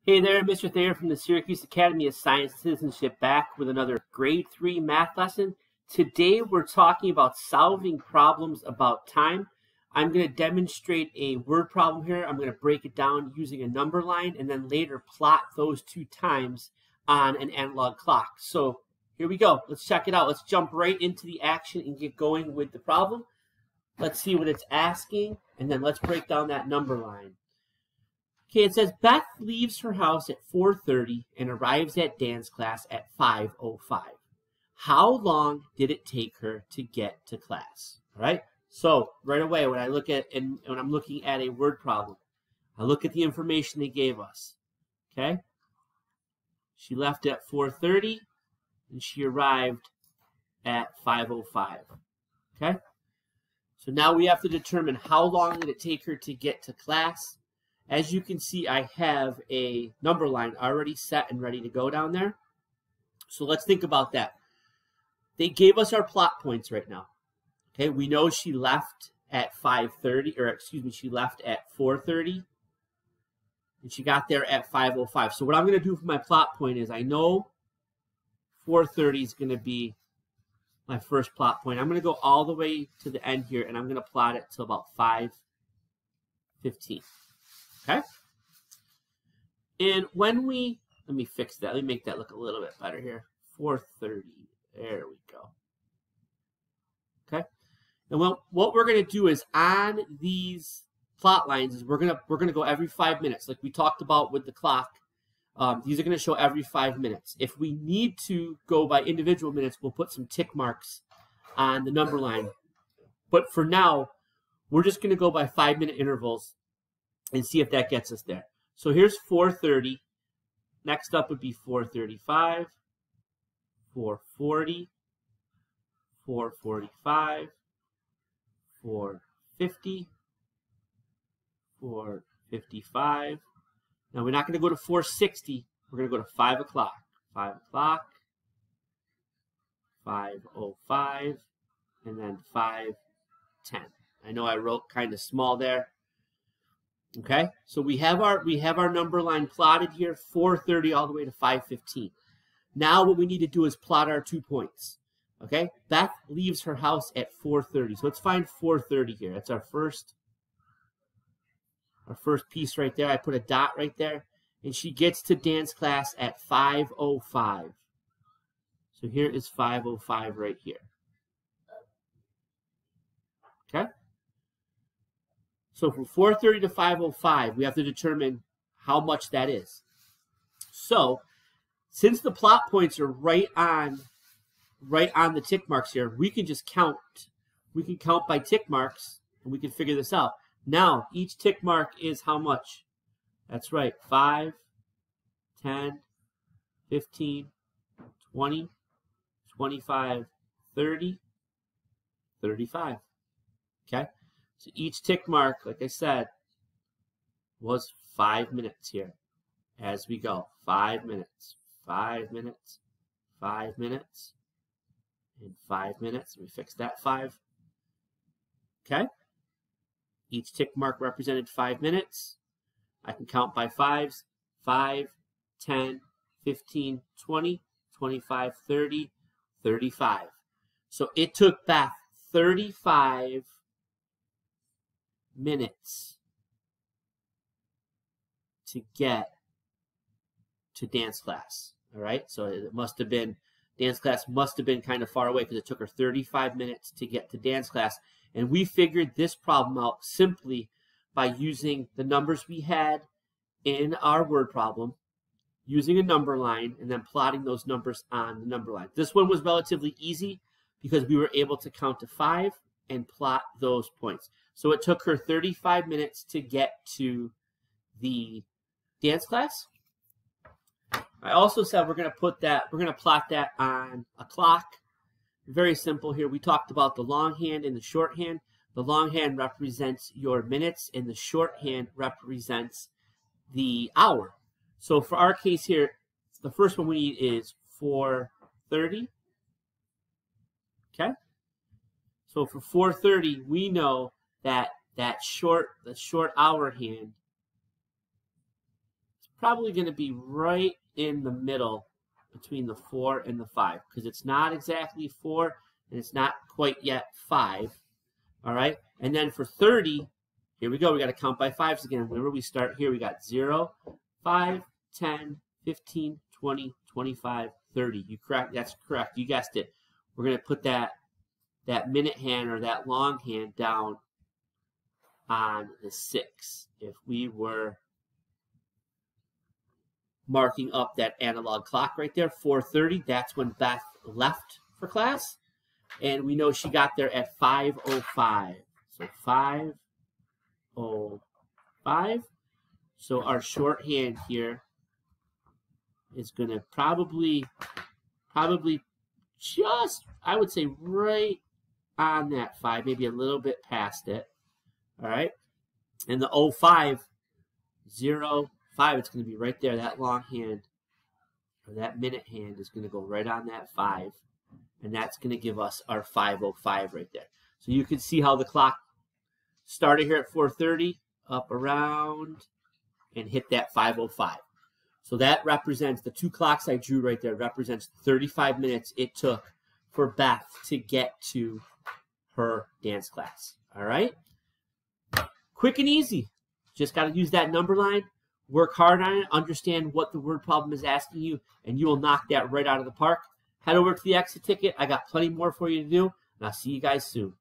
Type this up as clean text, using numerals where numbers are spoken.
Hey there, Mr. Thayer from the Syracuse Academy of Science and Citizenship, back with another grade 3 math lesson. Today we're talking about solving problems about time. I'm going to demonstrate a word problem here. I'm going to break it down using a number line and then later plot those two times on an analog clock. So here we go. Let's check it out. Let's jump right into the action and get going with the problem. Let's see what it's asking, and then let's break down that number line. Okay, it says Beth leaves her house at 4:30 and arrives at dance class at 5:05. How long did it take her to get to class? All right, so right away when I look at when I'm looking at a word problem, I look at the information they gave us. Okay, she left at 4:30 and she arrived at 5:05. Okay, so now we have to determine how long did it take her to get to class. As you can see, I have a number line already set and ready to go down there. So let's think about that. They gave us our plot points right now. Okay, we know she left at 5:30, or excuse me, she left at 4:30, and she got there at 5:05. So what I'm going to do for my plot point is I know 4:30 is going to be my first plot point. I'm going to go all the way to the end here, and I'm going to plot it to about 5:15. Okay, and when let me fix that. Let me make that look a little bit better here. 4:30. There we go. Okay, and what we're going to do is on these plot lines is we're gonna go every 5 minutes, like we talked about with the clock. These are going to show every 5 minutes. If we need to go by individual minutes, we'll put some tick marks on the number line. But for now, we're just going to go by 5-minute intervals and see if that gets us there. So here's 4:30. Next up would be 4:35, 4:40, 4:45, 4:50, 4:55. Now we're not going to go to 4:60. We're going to go to 5 o'clock. 5 o'clock, 5:05, and then 5:10. I know I wrote kind of small there. Okay, so we have our number line plotted here, 4:30 all the way to 5:15. Now what we need to do is plot our 2 points. Okay, Beth leaves her house at 4:30. So let's find 4:30 here. That's our first piece right there. I put a dot right there, and she gets to dance class at 5:05. So here is 5:05 right here. Okay. So from 4:30 to 5:05, we have to determine how much that is. So since the plot points are right on the tick marks here, we can just count. We can count by tick marks, and we can figure this out. Now, each tick mark is how much? That's right, 5, 10, 15, 20, 25, 30, 35. Okay? So each tick mark, like I said, was 5 minutes here as we go. 5 minutes, 5 minutes, 5 minutes, and 5 minutes. We fix that 5. Okay? Each tick mark represented 5 minutes. I can count by 5s. 5, 10, 15, 20, 25, 30, 35. So it took Beth 35 minutes to get to dance class. All right, so it must have been, dance class must have been kind of far away because it took her 35 minutes to get to dance class. And we figured this problem out simply by using the numbers we had in our word problem, using a number line, and then plotting those numbers on the number line. This one was relatively easy because we were able to count to 5 and plot those points. So it took her 35 minutes to get to the dance class. I also said we're going to plot that on a clock. Very simple here. We talked about the longhand and the shorthand. The longhand represents your minutes and the shorthand represents the hour. So for our case here, the first one we need is 4:30. Okay? So for 4:30, we know that the short hour hand probably going to be right in the middle between the 4 and the 5, because it's not exactly 4 and it's not quite yet 5. All right, and then for 30, here we go. We got to count by 5s again. Remember, we start here. We got 0, 5, 10, 15, 20, 25, 30. You correct? That's correct. You guessed it. We're going to put that minute hand or that long hand down on the 6. If we were marking up that analog clock right there, 4:30, that's when Beth left for class. And we know she got there at 5:05. So 5:05. So our shorthand here is going to probably just, I would say, right on that 5, maybe a little bit past it. All right. And the 05, 0, 5, it's going to be right there. That long hand, or that minute hand, is going to go right on that 5. And that's going to give us our 5:05 right there. So you can see how the clock started here at 4:30, up around, and hit that 5:05. So that represents, the 2 clocks I drew right there, represents 35 minutes it took for Beth to get to her dance class. All right? Quick and easy. Just got to use that number line, work hard on it, understand what the word problem is asking you, and you will knock that right out of the park. Head over to the exit ticket. I got plenty more for you to do, and I'll see you guys soon.